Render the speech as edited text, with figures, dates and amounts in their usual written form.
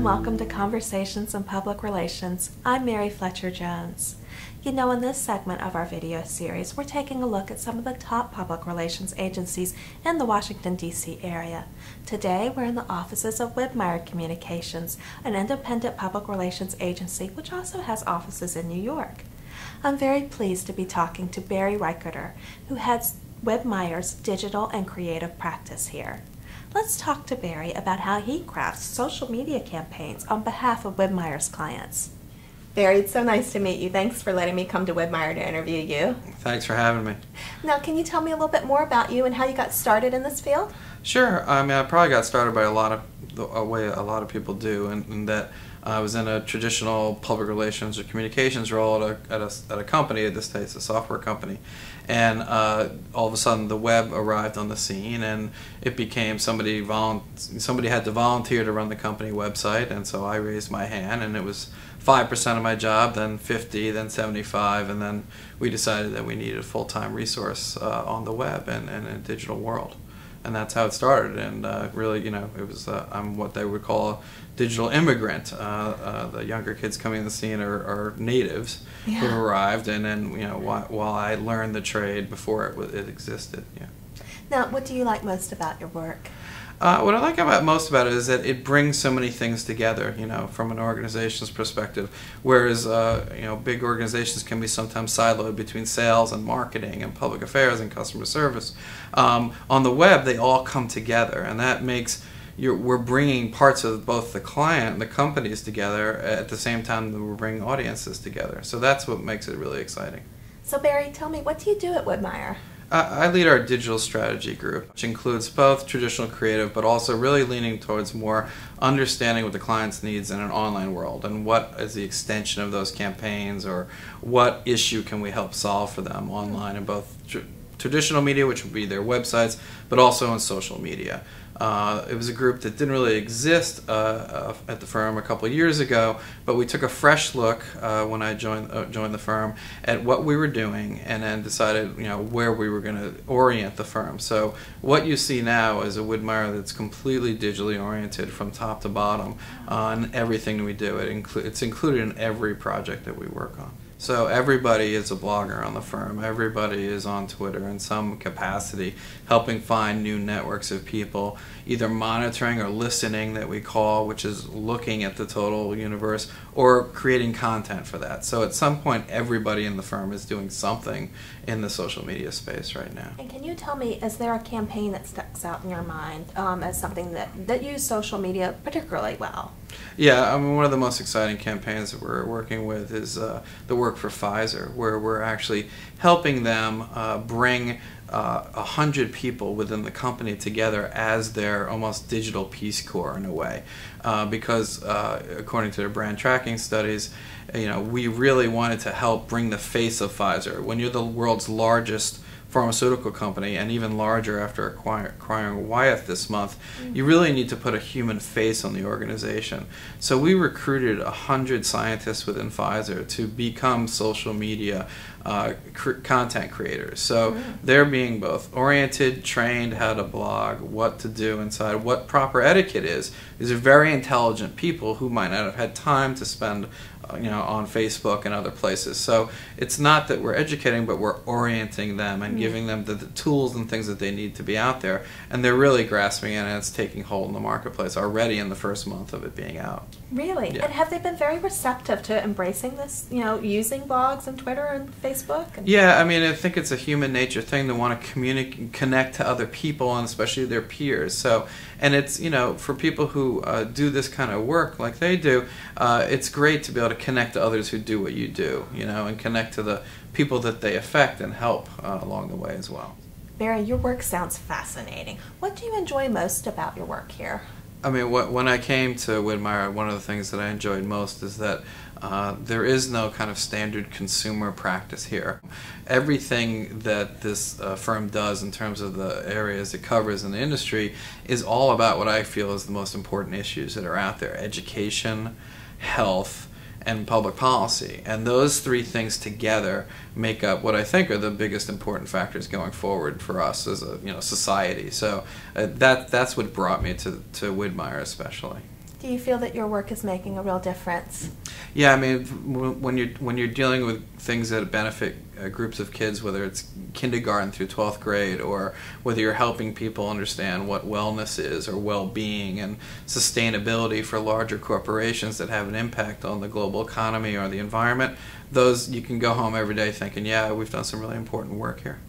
welcome to Conversations in Public Relations. I'm Mary Fletcher Jones. You know, in this segment of our video series, we're taking a look at some of the top public relations agencies in the Washington, D.C. area. Today, we're in the offices of Widmeyer Communications, an independent public relations agency which also has offices in New York. I'm very pleased to be talking to Barry Reicherter, who heads Widmeyer's digital and creative practice here. Let's talk to Barry about how he crafts social media campaigns on behalf of Widmeyer's clients. Barry, it's so nice to meet you. Thanks for letting me come to Widmeyer to interview you. Thanks for having me. Now, can you tell me a little bit more about you and how you got started in this field? Sure. I mean, I probably got started by a way a lot of people do, and that I was in a traditional public relations or communications role at a company. At this case, a software company, and all of a sudden the web arrived on the scene, and it became somebody had to volunteer to run the company website, and so I raised my hand, and it was 5% of my job, then 50, then 75, and then we decided that we needed a full-time resource on the web and in a digital world. And that's how it started. And really, you know, it was I'm what they would call a digital immigrant. The younger kids coming to the scene are natives who arrived, and then, you know, while I learned the trade before it existed. Yeah. Now, what do you like most about your work? What I like most about it is that it brings so many things together, you know, from an organization's perspective. Whereas, you know, big organizations can be sometimes siloed between sales and marketing and public affairs and customer service. On the web, they all come together, and that makes we're bringing parts of both the client and the companies together at the same time that we're bringing audiences together. So that's what makes it really exciting. So Barry, tell me, what do you do at Widmeyer? I lead our digital strategy group, which includes both traditional creative, but also really leaning towards more understanding what the client's needs in an online world, and what is the extension of those campaigns, or what issue can we help solve for them online in both traditional media, which would be their websites, but also in social media. It was a group that didn't really exist at the firm a couple of years ago, but we took a fresh look when I joined the firm at what we were doing, and then decided, you know, where we were going to orient the firm. So what you see now is a Widmeyer that's completely digitally oriented from top to bottom on everything we do. It's included in every project that we work on. So everybody is a blogger on the firm. Everybody is on Twitter in some capacity, helping find new networks of people, either monitoring or listening, that we call, which is looking at the total universe, or creating content for that. So at some point, everybody in the firm is doing something in the social media space right now. And can you tell me, is there a campaign that sticks out in your mind as something that used social media particularly well? Yeah, I mean, one of the most exciting campaigns that we're working with is the work for Pfizer, where we're actually helping them bring 100 people within the company together as their almost digital Peace Corps in a way, because according to their brand tracking studies, you know, we really wanted to help bring the face of Pfizer. When you're the world's largest pharmaceutical company, and even larger after acquiring Wyeth this month, you really need to put a human face on the organization. So we recruited 100 scientists within Pfizer to become social media content creators. So they're being both oriented, trained how to blog, what to do inside, what proper etiquette is. These are very intelligent people who might not have had time to spend you know, on Facebook and other places. So it's not that we're educating, but we're orienting them and giving them the tools and things that they need to be out there. And they're really grasping it, and it's taking hold in the marketplace already in the first month of it being out. Really? Yeah. And have they been very receptive to embracing this, you know, using blogs and Twitter and Facebook? Yeah, I mean, I think it's a human nature thing to want to connect to other people, and especially their peers. So, and it's, you know, for people who do this kind of work like they do, it's great to be able to connect to others who do what you do, you know, and connect to the people that they affect and help along the way as well. Barry, your work sounds fascinating. What do you enjoy most about your work here? I mean, when I came to Widmeyer, one of the things that I enjoyed most is that there is no kind of standard consumer practice here. Everything that this firm does in terms of the areas it covers in the industry is all about what I feel is the most important issues that are out there: education, health, and public policy. And those three things together make up what I think are the biggest important factors going forward for us as a society. So that's what brought me to Widmeyer especially. Do you feel that your work is making a real difference? Yeah, I mean, when you're dealing with things that benefit groups of kids, whether it's kindergarten through 12th grade, or whether you're helping people understand what wellness is or well-being and sustainability for larger corporations that have an impact on the global economy or the environment, those you can go home every day thinking, yeah, we've done some really important work here.